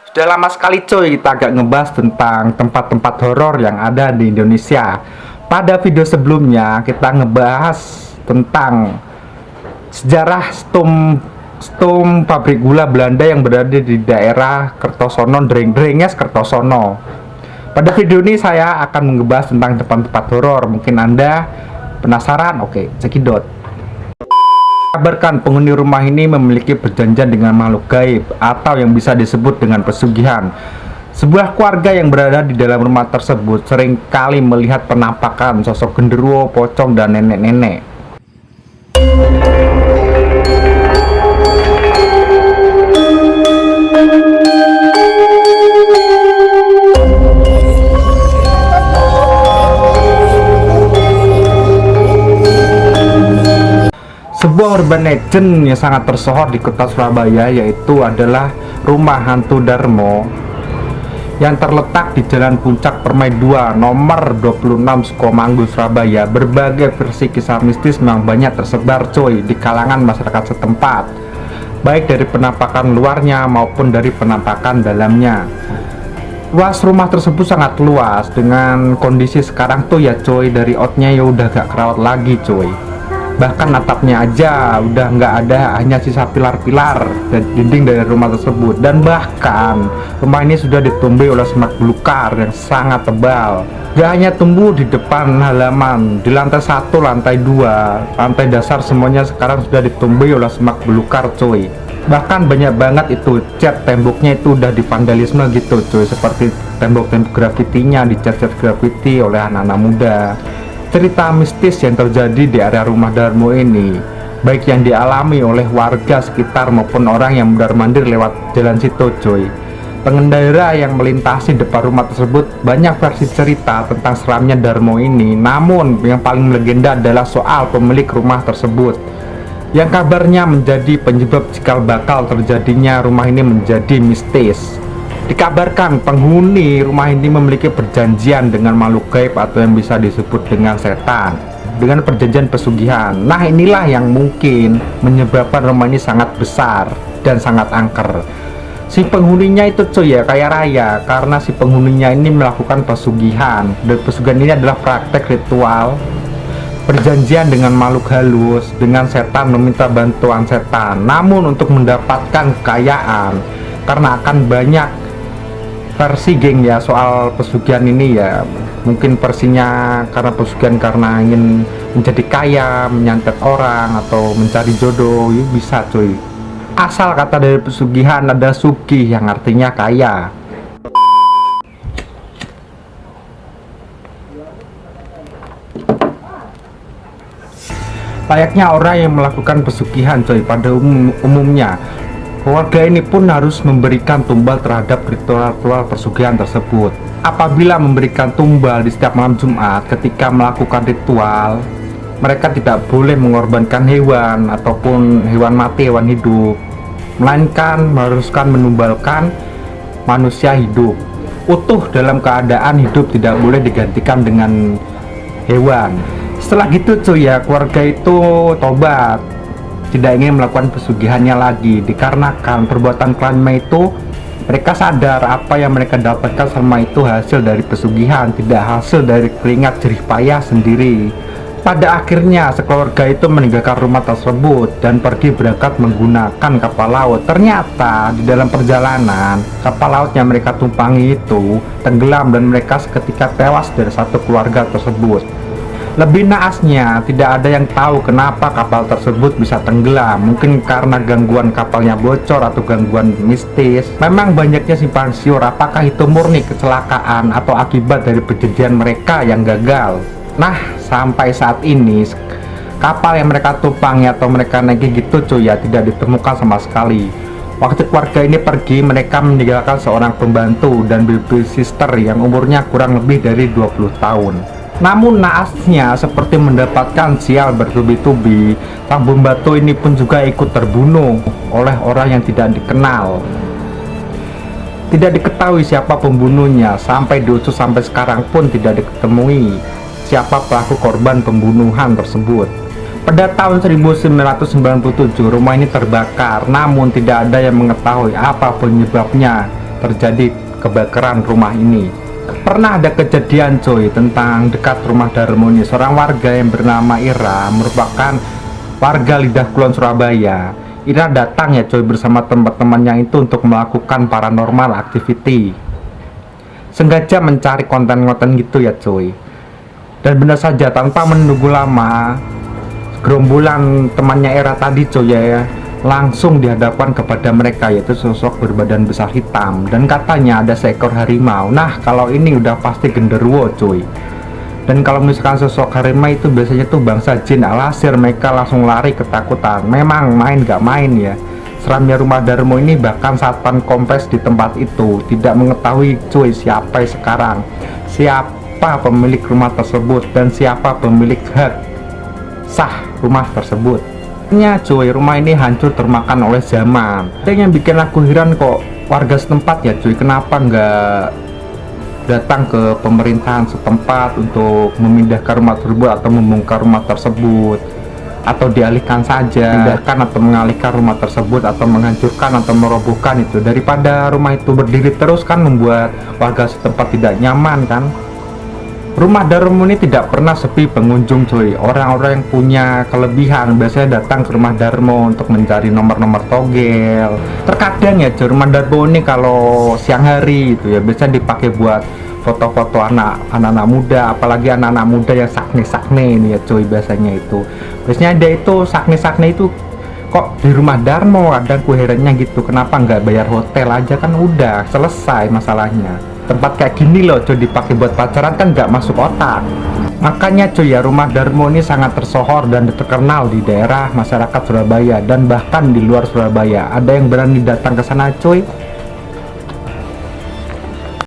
Sudah lama sekali coy kita agak ngebahas tentang tempat-tempat horor yang ada di Indonesia. Pada video sebelumnya kita ngebahas tentang sejarah stum pabrik gula Belanda yang berada di daerah Kertosono, Drenges Kertosono. Pada video ini saya akan ngebahas tentang tempat-tempat horor. Mungkin Anda penasaran? Oke, cekidot. Kabarkan penghuni rumah ini memiliki perjanjian dengan makhluk gaib atau yang bisa disebut dengan pesugihan. Sebuah keluarga yang berada di dalam rumah tersebut sering kali melihat penampakan sosok genderuwo, pocong, dan nenek-nenek. Sebuah urban legend yang sangat tersohor di kota Surabaya yaitu adalah rumah hantu Darmo yang terletak di Jalan Puncak Permai 2 nomor 26 Sukomanggu, Surabaya. Berbagai versi kisah mistis memang banyak tersebar coy di kalangan masyarakat setempat, baik dari penampakan luarnya maupun dari penampakan dalamnya. Luas rumah tersebut sangat luas, dengan kondisi sekarang tuh ya coy, dari outnya ya udah gak kerawat lagi coy. Bahkan atapnya aja udah nggak ada, hanya sisa pilar-pilar dan dinding dari rumah tersebut. Dan bahkan rumah ini sudah ditumbuhi oleh semak belukar yang sangat tebal. Gak hanya tumbuh di depan halaman, di lantai 1, lantai 2, lantai dasar semuanya sekarang sudah ditumbuhi oleh semak belukar coy. Bahkan banyak banget itu cat temboknya itu udah divandalisme gitu coy, seperti tembok-tembok grafitinya dicat-cat grafiti oleh anak-anak muda. Cerita mistis yang terjadi di area rumah Darmo ini, baik yang dialami oleh warga sekitar maupun orang yang mondar-mandir lewat jalan situ coy. Pengendara yang melintasi depan rumah tersebut banyak versi cerita tentang seramnya Darmo ini. Namun yang paling legenda adalah soal pemilik rumah tersebut, yang kabarnya menjadi penyebab cikal bakal terjadinya rumah ini menjadi mistis. Dikabarkan penghuni rumah ini memiliki perjanjian dengan makhluk gaib atau yang bisa disebut dengan setan, dengan perjanjian pesugihan. Nah, inilah yang mungkin menyebabkan rumah ini sangat besar dan sangat angker. Si penghuninya itu cuy ya kaya raya, karena si penghuninya ini melakukan pesugihan. Dan pesugihan ini adalah praktek ritual perjanjian dengan makhluk halus, dengan setan, meminta bantuan setan. Namun untuk mendapatkan kekayaan, karena akan banyak versi geng ya soal pesugihan ini ya. Mungkin versinya karena pesugihan karena ingin menjadi kaya, menyantet orang, atau mencari jodoh, ya bisa cuy. Asal kata dari pesugihan ada sugih yang artinya kaya. Layaknya orang yang melakukan pesugihan coy, pada umumnya keluarga ini pun harus memberikan tumbal terhadap ritual-ritual pesugihan tersebut. Apabila memberikan tumbal di setiap malam Jumat ketika melakukan ritual, mereka tidak boleh mengorbankan hewan ataupun hewan mati, hewan hidup, melainkan mengharuskan menumbalkan manusia hidup utuh dalam keadaan hidup, tidak boleh digantikan dengan hewan. Setelah gitu cuy ya, keluarga itu tobat, tidak ingin melakukan pesugihannya lagi, dikarenakan perbuatan kliennya itu mereka sadar apa yang mereka dapatkan selama itu hasil dari pesugihan, tidak hasil dari keringat jerih payah sendiri. Pada akhirnya sekeluarga itu meninggalkan rumah tersebut dan pergi berangkat menggunakan kapal laut. Ternyata di dalam perjalanan kapal laut yang mereka tumpangi itu tenggelam dan mereka seketika tewas dari satu keluarga tersebut. Lebih naasnya, tidak ada yang tahu kenapa kapal tersebut bisa tenggelam. Mungkin karena gangguan kapalnya bocor atau gangguan mistis. Memang banyaknya simpang siur apakah itu murni kecelakaan atau akibat dari perjanjian mereka yang gagal. Nah, sampai saat ini kapal yang mereka tumpangi atau mereka naiki gitu cuy ya tidak ditemukan sama sekali. Waktu keluarga ini pergi, mereka meninggalkan seorang pembantu dan baby sister yang umurnya kurang lebih dari 20 tahun. Namun naasnya, seperti mendapatkan sial bertubi-tubi, sang pembantu ini pun juga ikut terbunuh oleh orang yang tidak dikenal. Tidak diketahui siapa pembunuhnya, sampai diusut sampai sekarang pun tidak diketemui siapa pelaku korban pembunuhan tersebut. Pada tahun 1997 rumah ini terbakar, namun tidak ada yang mengetahui apa penyebabnya terjadi kebakaran rumah ini. Pernah ada kejadian cuy tentang dekat rumah Darmo ini. Seorang warga yang bernama Ira, merupakan warga Lidah Kulon Surabaya. Ira datang ya cuy bersama teman-temannya itu untuk melakukan paranormal activity, sengaja mencari konten-konten gitu ya cuy. Dan benar saja tanpa menunggu lama, gerombolan temannya Era tadi cuy ya langsung dihadapkan kepada mereka, yaitu sosok berbadan besar hitam dan katanya ada seekor harimau. Nah kalau ini udah pasti genderuwo cuy. Dan kalau misalkan sosok harimau itu biasanya tuh bangsa jin alasir, mereka langsung lari ketakutan. Memang main gak main ya. Seramnya rumah Darmo ini, bahkan satpam kompes di tempat itu tidak mengetahui cuy siapa sekarang, siapa pemilik rumah tersebut dan siapa pemilik hak sah rumah tersebut. Ya cuy, rumah ini hancur termakan oleh zaman. Dan yang bikin aku heran kok warga setempat ya cuy, kenapa nggak datang ke pemerintahan setempat untuk memindahkan rumah tersebut atau membongkar rumah tersebut, atau dialihkan saja, pindahkan atau mengalihkan rumah tersebut, atau menghancurkan atau merobohkan itu, daripada rumah itu berdiri terus kan membuat warga setempat tidak nyaman kan. Rumah Darmo ini tidak pernah sepi pengunjung cuy. Orang-orang yang punya kelebihan biasanya datang ke rumah Darmo untuk mencari nomor-nomor togel. Terkadang ya cuy, rumah Darmo ini kalau siang hari itu ya biasanya dipakai buat foto-foto anak-anak muda, apalagi anak-anak muda yang sakne-sakne ini ya cuy. Biasanya biasanya ada itu sakne-sakne itu kok di rumah Darmo. Kadang ku herannya gitu, kenapa nggak bayar hotel aja, kan udah selesai masalahnya. Tempat kayak gini loh cuy dipakai buat pacaran kan nggak masuk otak. Makanya cuy ya, rumah Darmo ini sangat tersohor dan terkenal di daerah masyarakat Surabaya dan bahkan di luar Surabaya. Ada yang berani datang ke sana cuy.